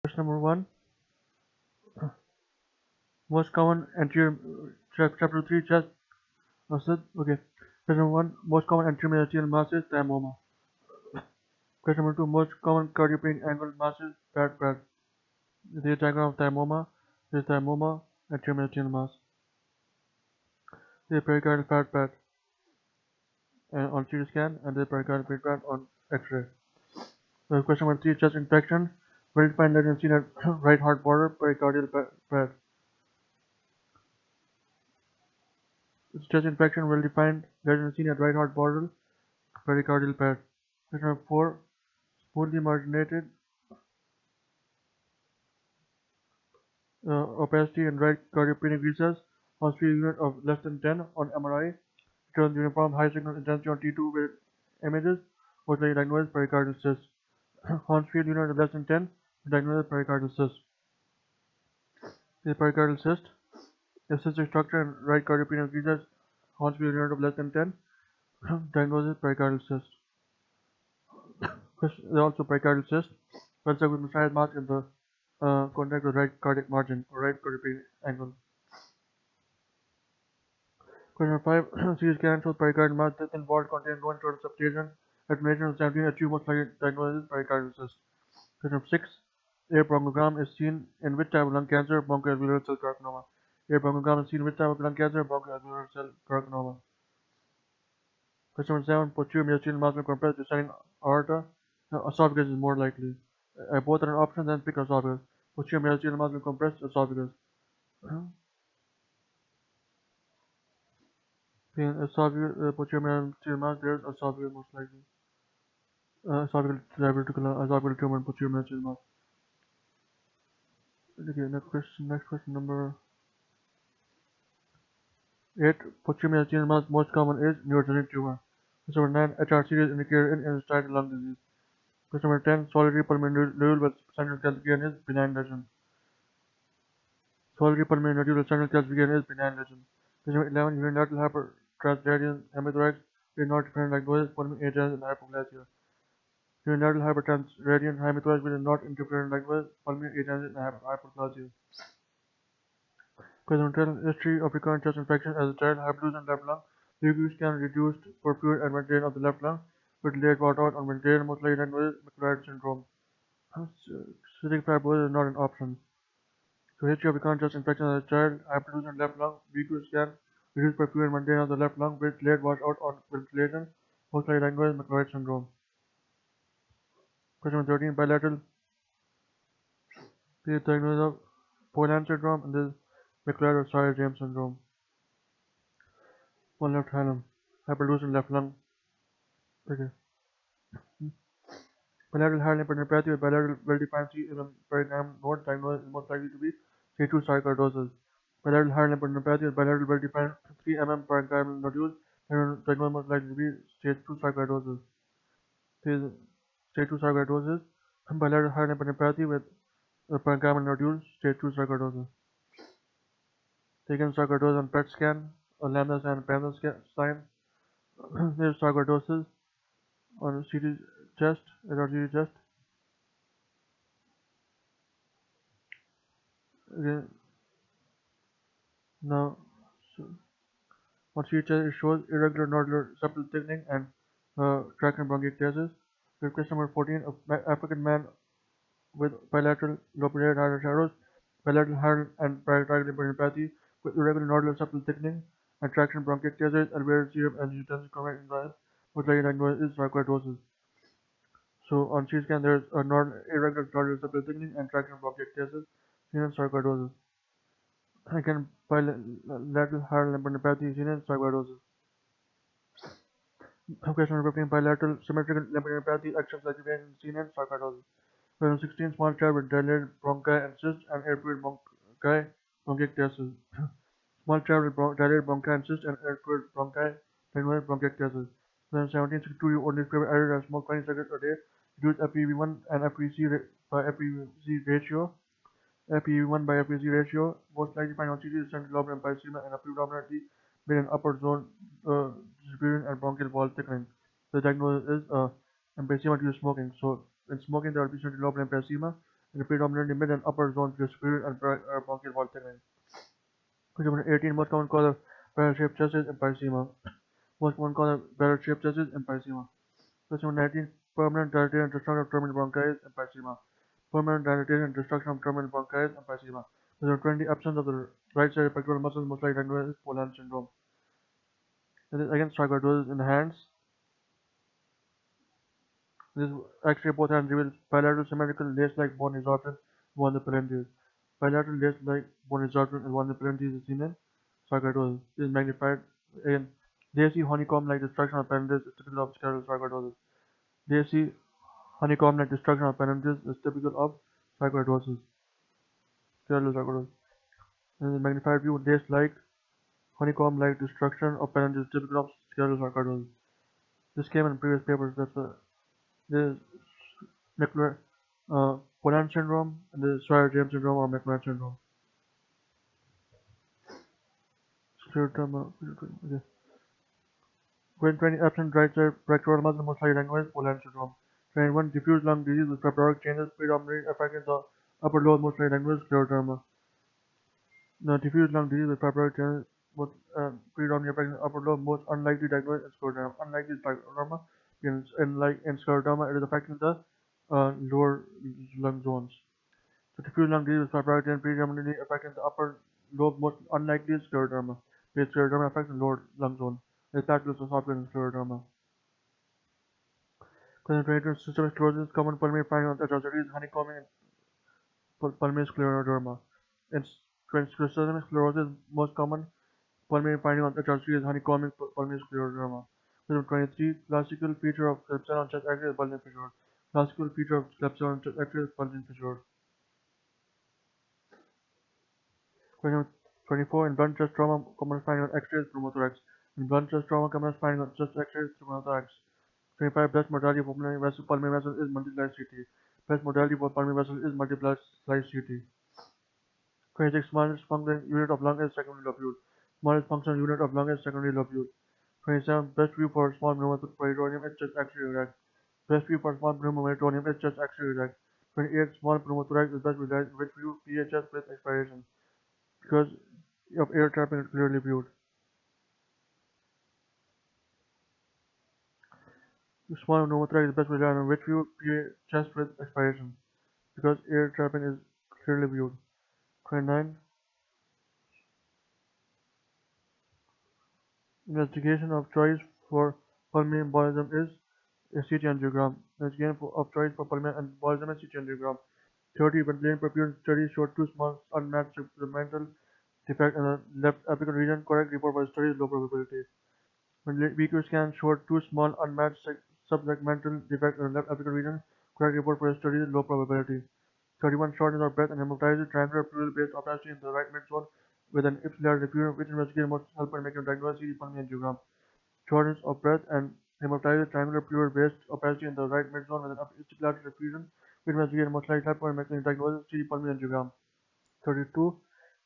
Question number 1. Most common anterior chapter 3 chest Asad. Okay. Question number 1. Most common anterior meningeal mass is thymoma. Question number 2. Most common cardiopulmonary angle mass is pad. The diagram of thymoma is thymoma anterior meningeal mass. The pericardial pad on CT scan and the pericardial pad on X-ray. Question number 3. Chest infection. Well-defined lesion seen at right heart border, pericardial pad. Chest infection, well-defined lesion seen at right heart border, pericardial pad. Question number 4. Smoothly marginated opacity and right cardiopulmonary recess, hospital unit of less than 10 on MRI, shows uniform high signal intensity on T2 with images, most likely diagnosed pericardial cyst. Hornsfield unit of less than 10, diagnosed pericardial cyst. The pericardial cyst is cystic structure and right cardiopulmonary recess, Hornsfield unit of less than 10, diagnosis pericardial cyst. Also pericardial cyst, well with messiah mass in the contact with right cardiac margin or right cardiopulmonary angle. Question number 5. CT scan shows pericardial mass that involved contains one total substation. Estimation of 17 achieve most likely diagnosis pericardial cyst. Question number 6. Air bronchogram is seen in which type of lung cancer? Bronchoalveolar cell carcinoma. Air bronchogram is seen in which type of lung cancer? Bronchoalveolar cell carcinoma. Question number 7. Posterior meningeal mass will compress descending aorta. Esophagus is more likely. Both are an option, then pick esophagus. Posterior meningeal mass will compress esophagus. Esophagus, posterior meningeal mass, there is esophagus most likely. Esophageal diverticular, esophageal tumor and posterior meningeal mass. Okay, next question number 8. Posterior meningeal mass most common is neurogenic tumor. Question number 9. HRCD is indicated in interstitial lung disease. Question number 10. Solitary pulmonary nodule with central calcification is benign lesion. Solitary pulmonary nodule with central calcification is benign lesion. Question number 11. Unilateral hypertransradian hemorrhage is not different diagnosis, pulmonary agents and hypoglycemia. Unilateral hypertransradian hemorrhage is not interferon diagnosis, pulmonary agents and hypoglycemia. Question number 12. History of recurrent chest infection as a child, hypertension left lung, MCQs scan reduced for fluid and ventilation of the left lung, with delayed washout on ventilation, most likely diagnosis, McLeod syndrome. Cystic fibrosis is not an option. So history of recurrent chest infection as a child, hypertension left lung, MCQs scan reduced for fluid and ventilation of the left lung, with delayed washout on ventilation, most likely diagnosis, McLeod syndrome. Question number 13. Bilateral diagnosis of Poland syndrome and the McLeod or Sawyer-James syndrome. One left hilum, hypertension left lung. Okay. Bilateral heart lymphadenopathy with bilateral well-defined C11 perigram node diagnosis is most likely to be stage 2 sarcoidosis. Bilateral heart lymphadenopathy with bilateral well-defined 3 mm parenchymal nodules diagnosis most likely to be stage 2 sarcoidosis. Stage 2 sarcoidosis, bilateral heart lymphadenopathy with parenchymal nodules, stage 2 sarcoidosis. Taken sarcoidosis on PET scan, on lambda and panther sign. There's sarcoidosis on CT chest, HRCT chest. Okay. Now, on CT chest it shows irregular nodular septal thickening and traction bronchiectasis. Question number 14. African man with bilateral lobe-related heart arteries, bilateral heart and pericardial lymphadenopathy with irregular nodular septal thickening and traction bronchiectasis, elevated serum angiotensin converting enzyme, most likely diagnosed is sarcoidosis. So on CT scan there is a irregular nodular septal thickening and traction bronchiectasis, seen in sarcoidosis. Again, bilateral heart lymphadenopathy seen in sarcoidosis. Question number 15. Bilateral symmetrical lymphadenopathy, extra calcification seen in sarcoidosis. Question 16. Small child with dilated bronchi and cyst and air-fluid bronchi bronchiectasis. Small child with dilated bronchi and cyst and air-fluid bronchi diagnosed bronchiectasis. Question 17. 62-year-old newspaper editor has smoked 20 cigarettes a day, reduced FEV1 and FVC by FVC ratio. FEV1 by FVC ratio, most likely find on CT central lobe emphysema and a predominantly mid and upper zone distribution and bronchial wall thickening. The diagnosis is emphysema due to smoking. So in smoking there will be central lobe emphysema in the predominantly mid and upper zones due to superior and bronchial wall thickening. Question number 18. Most common cause of barrel-shaped chest is emphysema. Most common cause of barrel-shaped chest is emphysema. Question number 19. Permanent dilatation and destruction of terminal bronchi is emphysema. Permanent dilatation and destruction of terminal bronchi is emphysema. Question number 20. Absence of the right side pectoral muscle most likely diagnosed is Poland syndrome. This is again sarcoidosis in the hands. This X-ray both hands reveals bilateral symmetrical lace-like bone resorption in one of the phalanges. Bilateral lace-like bone resorption in one of the phalanges is seen in sarcoidosis. This is magnified in lacy honeycomb-like destruction of phalanges is typical of scleral sarcoidosis. Lacy honeycomb-like destruction of phalanges is typical of sarcoidosis. Scleral sarcoidosis. In the magnified view, lace-like honeycomb-like destruction of phalanges is typical of scleral sarcoidosis. This came in previous papers. This is Poland syndrome and the Swyer-James syndrome or McMahon syndrome. Scleroderma. Okay. When 20 absent right side pectoral muscle most likely diagnosed Poland syndrome. 21 diffuse lung disease with fibrotic changes predominantly affecting the upper lobe most likely diagnosed scleroderma. Now diffuse lung disease with fibrotic changes predominantly affecting the upper lobe most unlikely diagnosed is scleroderma. Unlikely is scleroderma. In scleroderma, it is affecting the lower lung zones. So diffuse lung disease with fibrotic changes predominantly affecting the upper lobe most unlikely is scleroderma. Because scleroderma affects the lower lung zone. It's tactical esophageal scleroderma. Concentrated systemic sclerosis, common pulmonary finding of atrocities, honeycombing and pulmonary scleroderma. In systemic sclerosis, most common pulmonary finding of atrocity is honeycombing pulmonary scleroderma. 23. Classical feature of Klebsiella on chest X-ray is bulging fissure. Classical feature of Klebsiella on chest X-ray is bulging fissure. Question 24. In blunt chest trauma, common finding on X-ray is pneumothorax. In blunt chest trauma, common finding on chest X-ray is pneumothorax. 25. Best modality for pulmonary vessel is multiply CT. Best modality for pulmonary vessel is multiply CT. 26. Smallest functional unit of lung is secondary lobule. Smallest functional unit of lung is secondary lobule. 27. Best view for small pneumoperitoneum is chest X-ray erect. Best view for small pneumoperitoneum is chest X-ray erect. 28. Small pneumothorax is best visualized in which view PHS with expiration because of air trapping is clearly viewed. Small pneumothorax is best visualized in which view chest with expiration because air trapping is clearly viewed. 29. Investigation of choice for pulmonary embolism is a CT angiogram. Investigation of choice for pulmonary embolism is CT angiogram. 30. Ventilating perfusion studies showed two small unmatched segmental defect in the left apical region. Correct report for the study is low probability. When VQ scan showed two small unmatched subsegmental defect in the left apical region. Correct report for the study is low probability. 31. Shortness of breath and hemoptysis triangular pleural-based opacity in the right mid-zone with an ipsilateral diffusion, which investigation most helpful in making a diagnosis of pulmonary angiogram. Shortness of breath and hemoptysis triangular pleural-based opacity in the right mid-zone with an ipsilateral diffusion, which investigation most likely helpful in making a diagnosis of pulmonary angiogram. 32.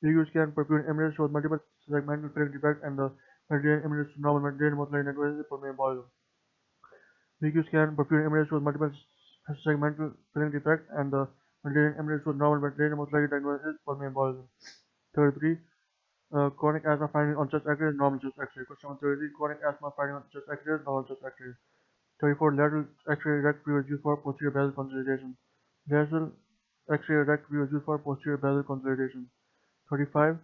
VQ scan perfusion images shows multiple segmental filling defects and the ventilating images normal ventilating most likely diagnosis of pulmonary embolism. VQ scan perfusion images shows multiple segmental filling defects and the ventilating images shows normal ventilating most likely diagnosis is pulmonary embolism. 33. Chronic asthma finding on chest X-ray is normal chest X-ray. Question 33. Chronic asthma finding on chest X-ray is normal chest X-ray. 34. Lateral X-ray erect view is used for posterior basal consolidation. Lateral X-ray erect view is used for posterior basal consolidation. 35.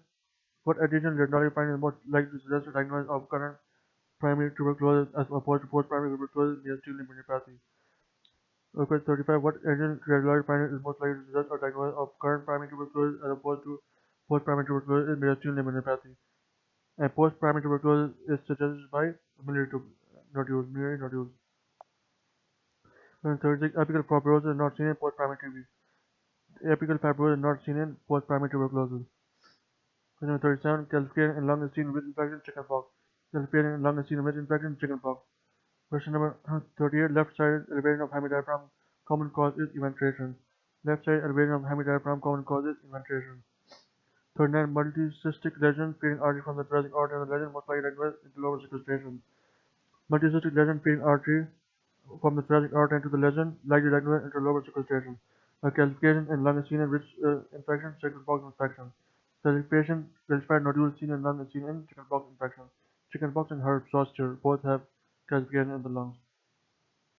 What additional radiology finding is most likely to suggest a diagnosis of current primary tuberculosis as opposed to post-primary tuberculosis mesothelial lymphadenopathy? Question 35. What additional radiology finding is most likely to suggest a diagnosis of current primary tuberculosis as opposed to post-primary tuberculosis mesothelial lymphadenopathy? And post-primary tuberculosis is suggested by miliary nodules. Question 36. Apical fibrosis is not seen in post-primary TB. Apical fibrosis is not seen in post-primary tuberculosis. Question 37. Calcification in lung is seen with infection, chickenpox. Calcification in lung is seen with infection, chickenpox. Question number 38. Left-sided elevation of hemidiaphragm, common cause is eventration. Left-sided elevation of hemidiaphragm, common cause is eventration. 39. Multicystic lesion feeding artery from the thoracic aorta and the lesion most likely diagnosed into lobar sequestration. Multicystic lesion feeding artery from the thoracic aorta into the lesion likely diagnosed into lobar sequestration. Calcification in lung is seen in which infection? Chickenpox infection. Calcified nodules seen in lung is seen in chickenpox infection. Chickenpox and herpes zoster both have calcification in the lungs.